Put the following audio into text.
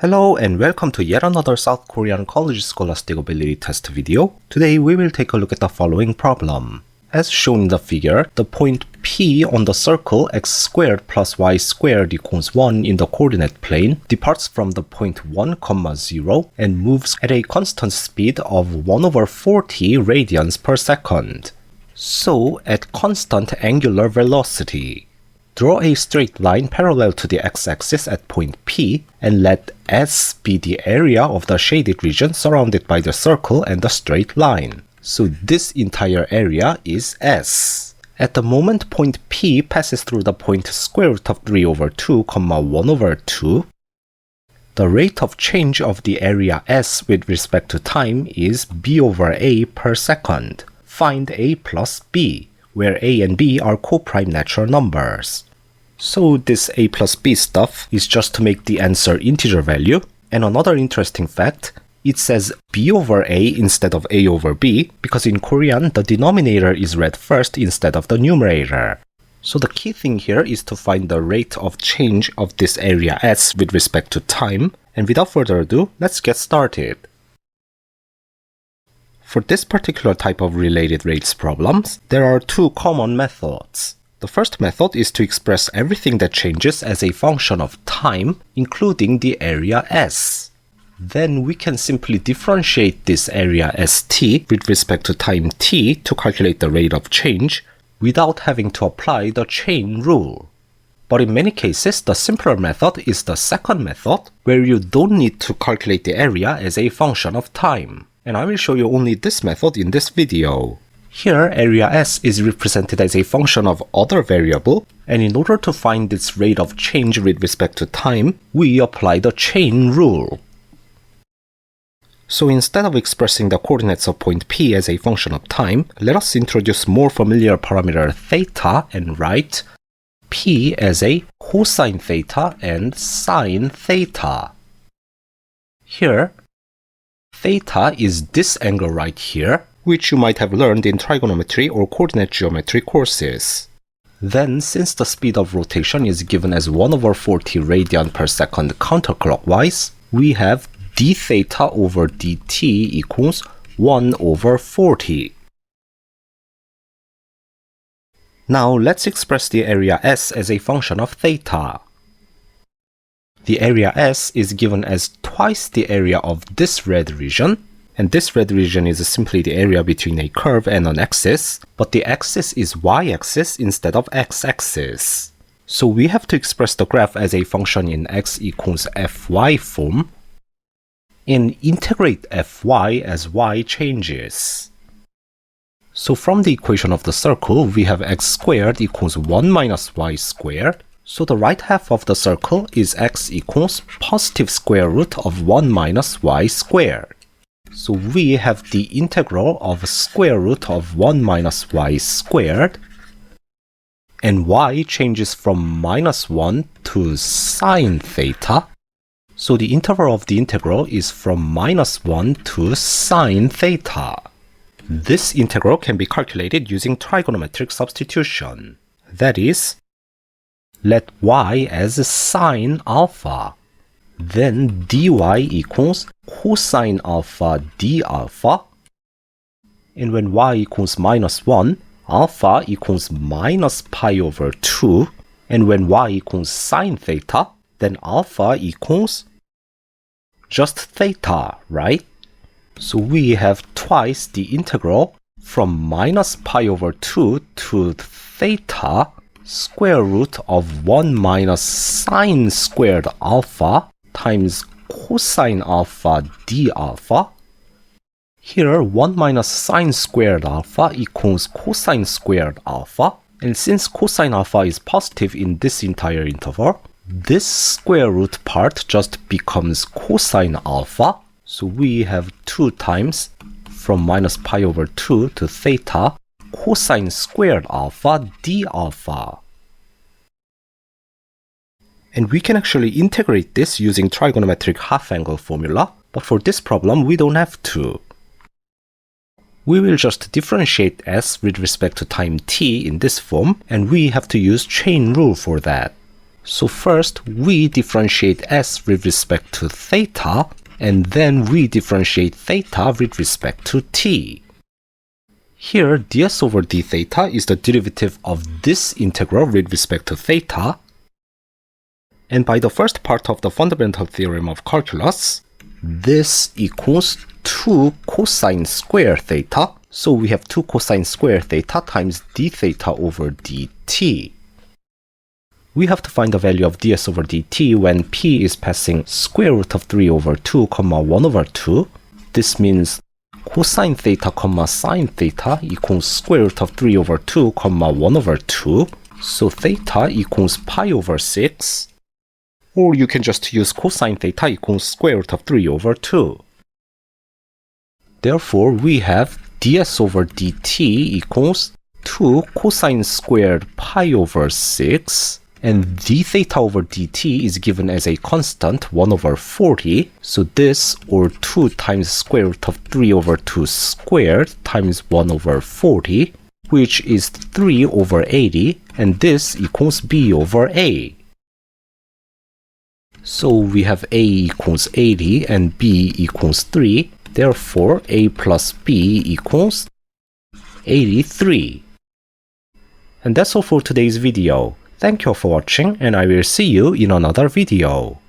Hello and welcome to yet another South Korean College Scholastic Ability Test video. Today we will take a look at the following problem. As shown in the figure, the point P on the circle x squared plus y squared equals 1 in the coordinate plane departs from the point 1, 0 and moves at a constant speed of 1 over 40 radians per second. So, at constant angular velocity. Draw a straight line parallel to the x-axis at point P and let S be the area of the shaded region surrounded by the circle and the straight line. So this entire area is S. At the moment point P passes through the point square root of 3 over 2, 1 over 2, the rate of change of the area S with respect to time is b over a per second. Find a plus b, where a and b are co-prime natural numbers. So this a plus b stuff is just to make the answer integer value. And another interesting fact, it says b over a instead of a over b because in Korean the denominator is read first instead of the numerator. So the key thing here is to find the rate of change of this area S with respect to time. And without further ado, let's get started. For this particular type of related rates problems, there are two common methods. The first method is to express everything that changes as a function of time, including the area S. Then we can simply differentiate this area st with respect to time t to calculate the rate of change without having to apply the chain rule. But in many cases, the simpler method is the second method, where you don't need to calculate the area as a function of time. And I will show you only this method in this video. Here, area S is represented as a function of other variable, and in order to find its rate of change with respect to time, we apply the chain rule. So instead of expressing the coordinates of point P as a function of time, let us introduce more familiar parameter theta and write P as a cosine theta and sine theta. Here, theta is this angle right here, which you might have learned in trigonometry or coordinate geometry courses. Then, since the speed of rotation is given as 1 over 40 radian per second counterclockwise, we have d theta over dt equals 1 over 40. Now let's express the area S as a function of theta. The area S is given as twice the area of this red region, and this red region is simply the area between a curve and an axis, but the axis is y-axis instead of x-axis. So we have to express the graph as a function in x equals fy form, and integrate fy as y changes. So from the equation of the circle, we have x squared equals 1 minus y squared. So the right half of the circle is x equals positive square root of 1 minus y squared. So we have the integral of square root of 1 minus y squared, and y changes from minus 1 to sine theta. So the interval of the integral is from minus 1 to sine theta. This integral can be calculated using trigonometric substitution. That is, let y as sine alpha. Then dy equals cosine alpha d alpha. And when y equals minus 1, alpha equals minus pi over 2. And when y equals sine theta, then alpha equals just theta, right? So we have twice the integral from minus pi over 2 to theta square root of 1 minus sine squared alpha times cosine alpha d alpha. Here 1 minus sine squared alpha equals cosine squared alpha, and since cosine alpha is positive in this entire interval, this square root part just becomes cosine alpha. So we have 2 times from minus pi over 2 to theta cosine squared alpha d alpha. And we can actually integrate this using trigonometric half-angle formula, but for this problem we don't have to. We will just differentiate s with respect to time t in this form, and we have to use chain rule for that. So first, we differentiate s with respect to theta, and then we differentiate theta with respect to t. Here, ds over d theta is the derivative of this integral with respect to theta. And by the first part of the fundamental theorem of calculus, this equals 2 cosine square theta. So we have 2 cosine square theta times d theta over dt. We have to find the value of ds over dt when p is passing square root of 3 over 2, 1 over 2. This means cosine theta, sine theta equals square root of 3 over 2, 1 over 2. So theta equals pi over 6. Or you can just use cosine theta equals square root of 3 over 2. Therefore, we have ds over dt equals 2 cosine squared pi over 6. And d theta over dt is given as a constant 1 over 40. So this, or 2 times square root of 3 over 2 squared times 1 over 40, which is 3 over 80, and this equals b over a. So we have a equals 80 and b equals 3. Therefore, a plus b equals 83. And that's all for today's video. Thank you for watching, and I will see you in another video.